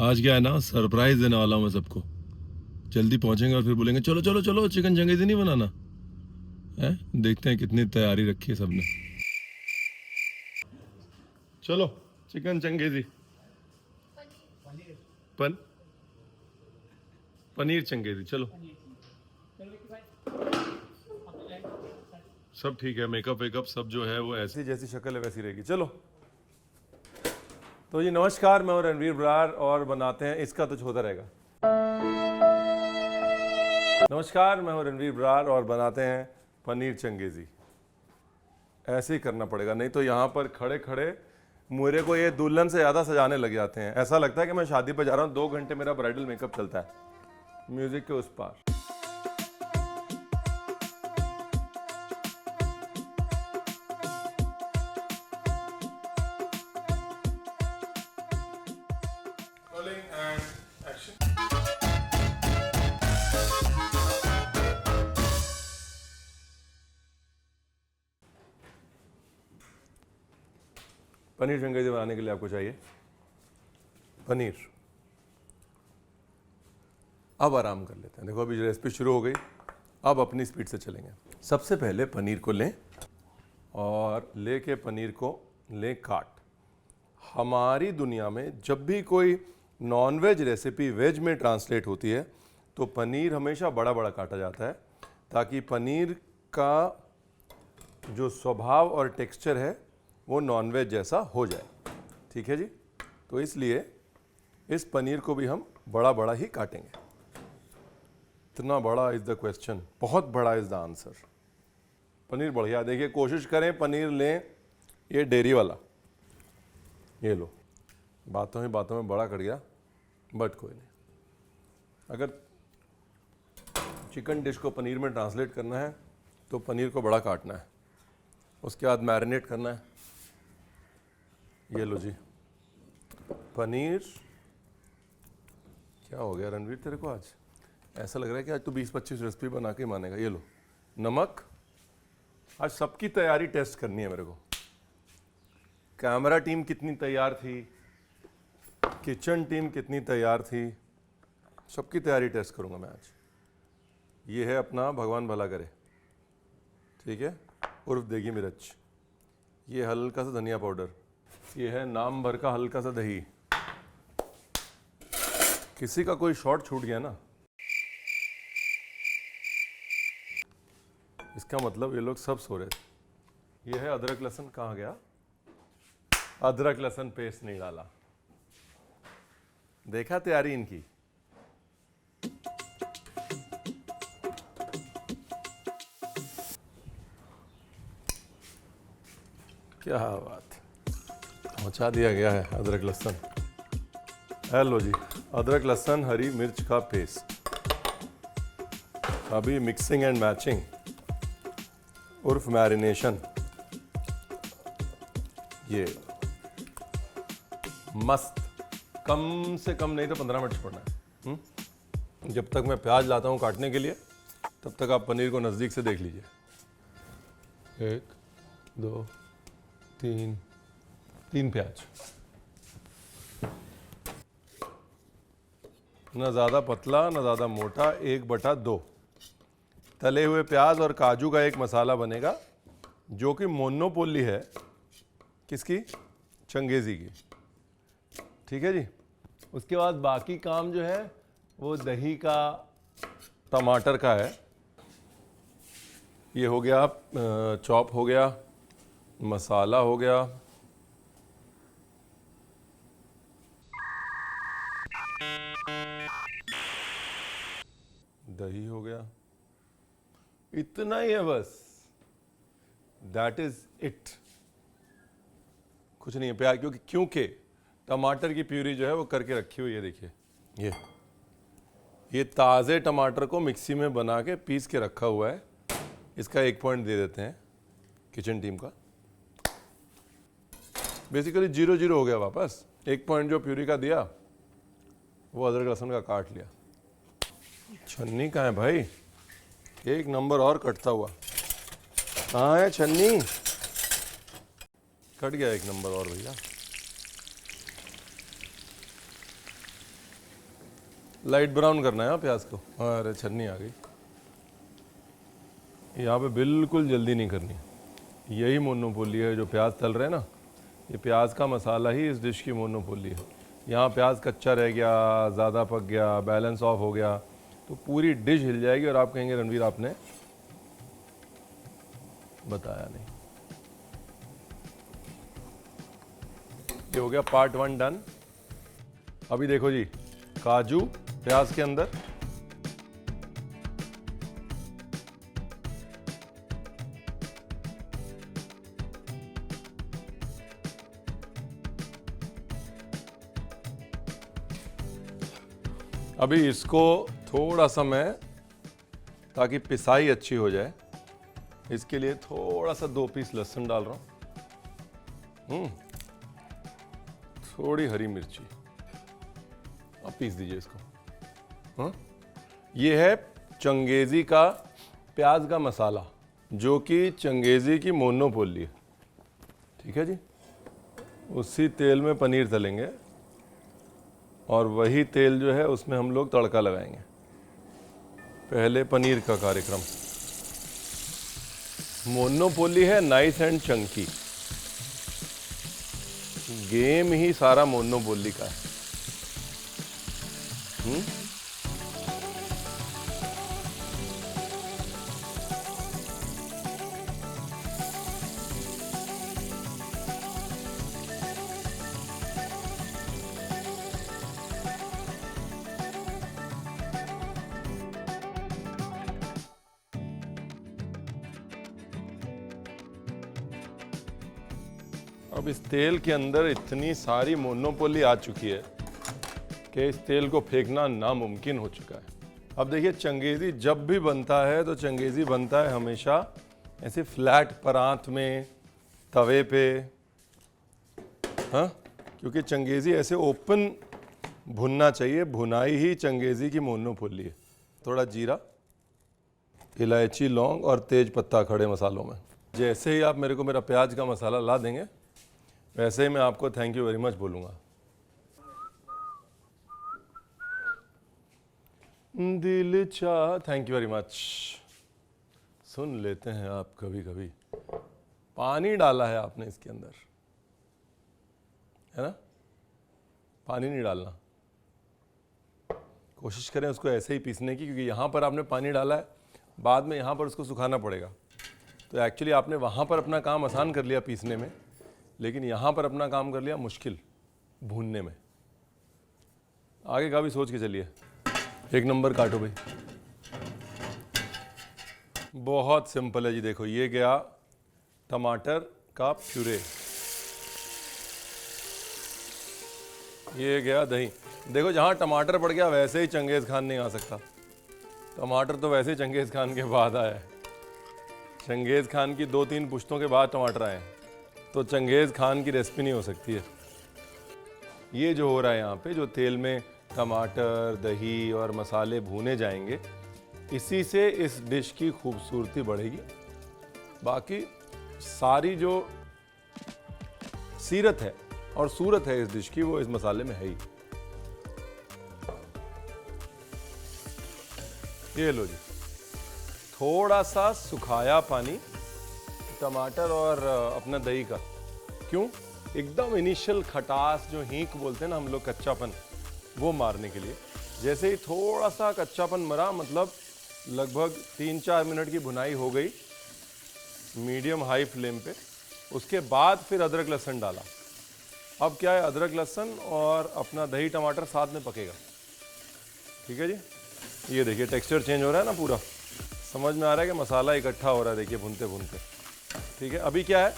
आज क्या है ना, सरप्राइज देने वाला हूँ मैं सबको। जल्दी पहुंचेंगे और फिर बोलेंगे चलो चलो चलो चिकन चंगेजी नहीं बनाना है। देखते हैं कितनी तैयारी रखी है सबने। चलो चिकन चंगेजी। पन पनीर चंगेजी चलो। सब ठीक है, मेकअप वेकअप सब जो है वो ऐसी जैसी शक्ल है वैसी रहेगी। चलो तो जी नमस्कार, मैं हूं रणवीर बरार और बनाते हैं इसका तो होता रहेगा। नमस्कार, मैं हूं रणवीर बरार और बनाते हैं पनीर चंगेजी। ऐसे ही करना पड़ेगा, नहीं तो यहाँ पर खड़े खड़े मेरे को ये दुल्हन से ज़्यादा सजाने लग जाते हैं। ऐसा लगता है कि मैं शादी पर जा रहा हूँ। 2 घंटे मेरा ब्राइडल मेकअप चलता है म्यूजिक के उस पार। पनीर चंगेजी बनाने के लिए आपको चाहिए पनीर। अब आराम कर लेते हैं। देखो अभी रेसिपी शुरू हो गई, अब अपनी स्पीड से चलेंगे। सबसे पहले पनीर को लें और लेके पनीर को लें काट। हमारी दुनिया में जब भी कोई नॉनवेज रेसिपी वेज में ट्रांसलेट होती है तो पनीर हमेशा बड़ा बड़ा काटा जाता है, ताकि पनीर का जो स्वभाव और टेक्सचर है वो नॉनवेज जैसा हो जाए। ठीक है जी, तो इसलिए इस पनीर को भी हम बड़ा बड़ा ही काटेंगे। इतना बड़ा इज़ द क्वेश्चन, बहुत बड़ा इज़ द आंसर। पनीर बढ़िया, देखिए कोशिश करें पनीर लें ये डेयरी वाला। ये लो, बातों में बड़ा कट गया, बट कोई नहीं। अगर चिकन डिश को पनीर में ट्रांसलेट करना है तो पनीर को बड़ा काटना है, उसके बाद मैरिनेट करना है। ये लो जी पनीर। क्या हो गया रणवीर तेरे को, आज ऐसा लग रहा है कि आज तो 20-25 रेसिपी बना के मानेगा। ये लो नमक। आज सबकी तैयारी टेस्ट करनी है मेरे को। कैमरा टीम कितनी तैयार थी, किचन टीम कितनी तैयार थी, सबकी तैयारी टेस्ट करूंगा मैं आज। ये है अपना भगवान भला करे, ठीक है, उर्फ देगी मिर्च। ये हल्का सा धनिया पाउडर। ये है नाम भर का हल्का सा दही। किसी का कोई शॉट छूट गया ना, इसका मतलब ये लोग सब सो रहे थे। ये है अदरक लहसुन। कहाँ गया अदरक लहसुन पेस्ट? नहीं डाला। देखा तैयारी इनकी। क्या बात, पहुंचा दिया गया है अदरक लहसुन। हेलो जी, अदरक लहसुन हरी मिर्च का पेस्ट। अभी मिक्सिंग एंड मैचिंग उर्फ मैरिनेशन। ये मस्त। कम से कम नहीं तो 15 मिनट छोड़ना है। जब तक मैं प्याज लाता हूँ काटने के लिए, तब तक आप पनीर को नज़दीक से देख लीजिए। 1 2 3 प्याज। न ज़्यादा पतला न ज़्यादा मोटा, 1/2। तले हुए प्याज और काजू का एक मसाला बनेगा जो कि मोनोपोली है। किसकी? चंगेजी की। ठीक है जी। उसके बाद बाकी काम जो है वो दही का, टमाटर का है। ये हो गया चॉप हो गया, मसाला हो गया, दही हो गया। इतना ही है बस, दैट इज इट। कुछ नहीं है प्याज, क्योंकि टमाटर की प्यूरी जो है वो करके रखी हुई है। देखिए ये ताज़े टमाटर को मिक्सी में बना के पीस के रखा हुआ है। इसका 1 पॉइंट दे देते हैं किचन टीम का। बेसिकली 0-0 हो गया वापस। 1 पॉइंट जो प्यूरी का दिया वो अदरक लहसुन का काट लिया। छन्नी कहाँ है भाई? 1 नंबर और कटता हुआ। कहाँ है छन्नी? कट गया 1 नंबर और भैया। लाइट ब्राउन करना है हाँ प्याज को। अरे छन्नी आ गई। यहाँ पे बिल्कुल जल्दी नहीं करनी, यही मोनोपोली है। जो प्याज तल रहे हैं ना, ये प्याज का मसाला ही इस डिश की मोनोपोली है। यहाँ प्याज कच्चा रह गया, ज़्यादा पक गया, बैलेंस ऑफ हो गया तो पूरी डिश हिल जाएगी और आप कहेंगे रणवीर आपने बताया नहीं। ये हो गया पार्ट 1 डन। अभी देखो जी, काजू प्याज के अंदर, अभी इसको थोड़ा सा मैं, ताकि पिसाई अच्छी हो जाए, इसके लिए थोड़ा सा 2 पीस लहसुन डाल रहा हूँ, थोड़ी हरी मिर्ची। अब पीस दीजिए इसको। हाँ, ये है चंगेजी का प्याज का मसाला, जो कि चंगेजी की मोनोपोली है। ठीक है जी। उसी तेल में पनीर तलेंगे और वही तेल जो है उसमें हम लोग तड़का लगाएंगे। पहले पनीर का कार्यक्रम। मोनोपोली है नाइस एंड चंकी, गेम ही सारा मोनोपोली का है। अब इस तेल के अंदर इतनी सारी मोनोपोली आ चुकी है कि इस तेल को फेंकना नामुमकिन हो चुका है। अब देखिए, चंगेजी जब भी बनता है तो चंगेजी बनता है हमेशा ऐसे फ्लैट परात में, तवे पे। हाँ, क्योंकि चंगेजी ऐसे ओपन भुनना चाहिए, भुनाई ही चंगेजी की मोनोपोली है। थोड़ा जीरा, इलायची, लौंग और तेज पत्ता खड़े मसालों में। जैसे ही आप मेरे को मेरा प्याज का मसाला ला देंगे, वैसे ही मैं आपको थैंक यू वेरी मच बोलूँगा। दिल चाह, थैंक यू वेरी मच। सुन लेते हैं आप कभी कभी। पानी डाला है आपने इसके अंदर, है ना? पानी नहीं डालना, कोशिश करें उसको ऐसे ही पीसने की, क्योंकि यहाँ पर आपने पानी डाला है, बाद में यहाँ पर उसको सुखाना पड़ेगा। तो एक्चुअली आपने वहाँ पर अपना काम आसान कर लिया पीसने में, लेकिन यहाँ पर अपना काम कर लिया मुश्किल भूनने में। आगे का भी सोच के चलिए। 1 नंबर काटो भाई। बहुत सिंपल है जी। देखो, ये गया टमाटर का प्यूरे, ये गया दही। देखो, जहाँ टमाटर पड़ गया वैसे ही चंगेज़ खान नहीं आ सकता। टमाटर तो वैसे ही चंगेज़ खान के बाद आया है। चंगेज़ खान की 2-3 पुश्तों के बाद टमाटर आए हैं, तो चंगेज़ खान की रेसिपी नहीं हो सकती है। ये जो हो रहा है यहाँ पे, जो तेल में टमाटर, दही और मसाले भूने जाएंगे, इसी से इस डिश की खूबसूरती बढ़ेगी। बाकी सारी जो सीरत है और सूरत है इस डिश की, वो इस मसाले में है ही। ये लो जी, थोड़ा सा सुखाया पानी टमाटर और अपना दही का। क्यों? एकदम इनिशियल खटास, जो हींक बोलते हैं ना हम लोग, कच्चापन, वो मारने के लिए। जैसे ही थोड़ा सा कच्चापन मरा, मतलब लगभग 3-4 मिनट की भुनाई हो गई मीडियम हाई फ्लेम पे, उसके बाद फिर अदरक लहसुन डाला। अब क्या है, अदरक लहसुन और अपना दही टमाटर साथ में पकेगा। ठीक है जी। ये देखिए टेक्सचर चेंज हो रहा है ना पूरा, समझ में आ रहा है कि मसाला इकट्ठा हो रहा है। देखिए भूनते भूनते। ठीक है, अभी क्या है,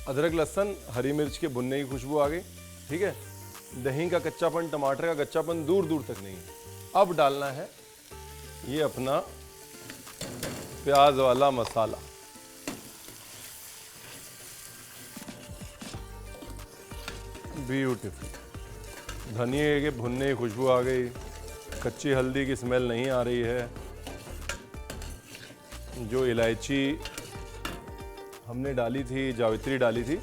अदरक लहसुन हरी मिर्च के भुनने की खुशबू आ गई। ठीक है, दही का कच्चापन, टमाटर का कच्चापन दूर दूर तक नहीं है। अब डालना है ये अपना प्याज वाला मसाला। ब्यूटीफुल। धनिए के भुनने की खुशबू आ गई, कच्ची हल्दी की स्मेल नहीं आ रही है, जो इलायची हमने डाली थी, जावित्री डाली थी,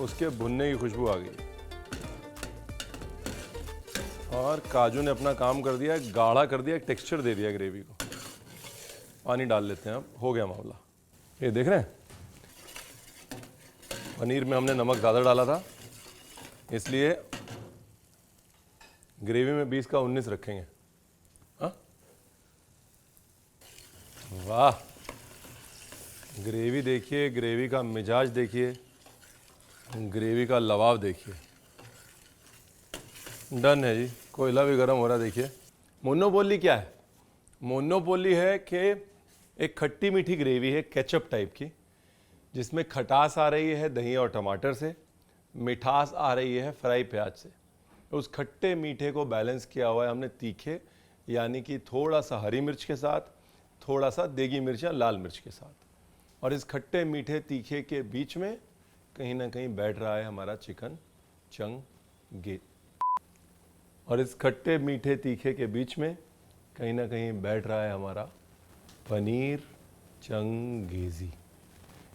उसके भुनने की खुशबू आ गई। और काजू ने अपना काम कर दिया, गाढ़ा कर दिया, टेक्सचर दे दिया ग्रेवी को। पानी डाल लेते हैं अब, हो गया मामला। ये देख रहे हैं, पनीर में हमने नमक ज़्यादा डाला था, इसलिए ग्रेवी में 20 का 19 रखेंगे। हाँ, वाह, ग्रेवी देखिए, ग्रेवी का मिजाज देखिए, ग्रेवी का लवाब देखिए। डन है जी, कोयला भी गर्म हो रहा है। देखिए, मोनोपोली क्या है? मोनोपोली है कि एक खट्टी मीठी ग्रेवी है केचप टाइप की, जिसमें खटास आ रही है दही और टमाटर से, मिठास आ रही है फ्राई प्याज से। उस खट्टे मीठे को बैलेंस किया हुआ है हमने तीखे, यानी कि थोड़ा सा हरी मिर्च के साथ, थोड़ा सा देगी मिर्च या लाल मिर्च के साथ। और इस खट्टे मीठे तीखे के बीच में कहीं ना कहीं बैठ रहा है हमारा चिकन चंगेज़ी। और इस खट्टे मीठे तीखे के बीच में कहीं ना कहीं बैठ रहा है हमारा पनीर चंगेज़ी।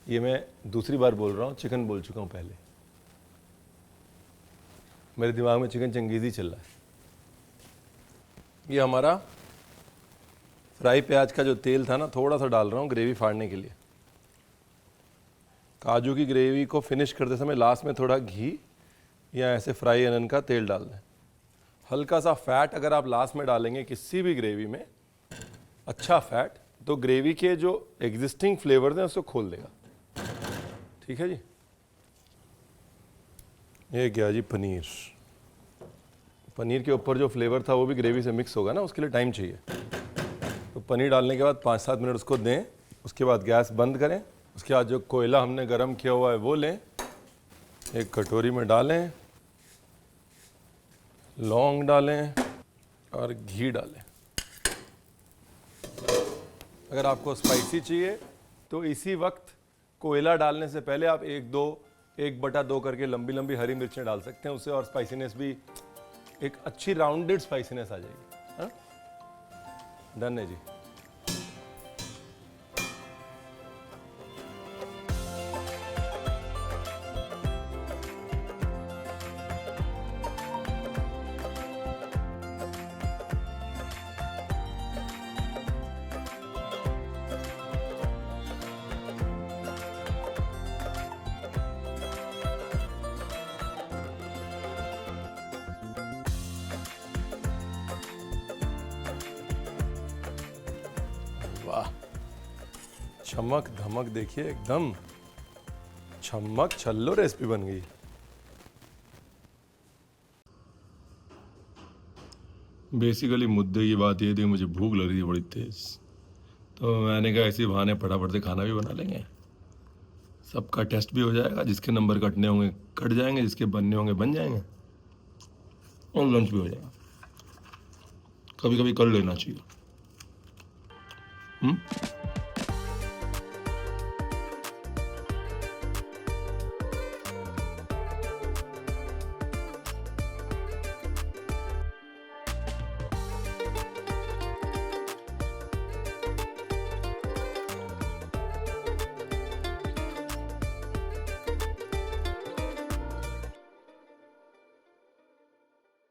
ये मैं दूसरी बार बोल रहा हूँ, चिकन बोल चुका हूँ पहले। मेरे दिमाग में चिकन चंगेज़ी चल रहा है। ये हमारा फ्राई प्याज का जो तेल था ना, थोड़ा सा डाल रहा हूँ ग्रेवी फाड़ने के लिए। काजू की ग्रेवी को फिनिश करते समय लास्ट में थोड़ा घी या ऐसे फ्राई अनियन का तेल डाल दें। हल्का सा फैट अगर आप लास्ट में डालेंगे किसी भी ग्रेवी में, अच्छा फैट, तो ग्रेवी के जो एग्जिस्टिंग फ्लेवर्स हैं उसको खोल देगा। ठीक है जी। ये क्या जी, पनीर। पनीर के ऊपर जो फ्लेवर था वो भी ग्रेवी से मिक्स होगा ना, उसके लिए टाइम चाहिए। तो पनीर डालने के बाद 5-7 मिनट उसको दें, उसके बाद गैस बंद करें। उसके बाद जो कोयला हमने गरम किया हुआ है वो लें, एक कटोरी में डालें, लौंग डालें और घी डालें। अगर आपको स्पाइसी चाहिए तो इसी वक्त कोयला डालने से पहले आप 1/2 करके लंबी लंबी हरी मिर्चें डाल सकते हैं, उससे और स्पाइसीनेस भी, एक अच्छी राउंडेड स्पाइसीनेस आ जाएगी। हाँ, डन है जी। वाह, चमक धमक देखिए, एकदम छमक छल्लो रेसिपी बन गई। बेसिकली मुद्दे की बात ये थी, मुझे भूख लग रही थी बड़ी तेज, तो मैंने कहा ऐसे बहाने फटाफट से खाना भी बना लेंगे, सबका टेस्ट भी हो जाएगा, जिसके नंबर कटने होंगे कट जाएंगे, जिसके बनने होंगे बन जाएंगे, और लंच भी हो जाएगा। कभी कभी कर लेना चाहिए।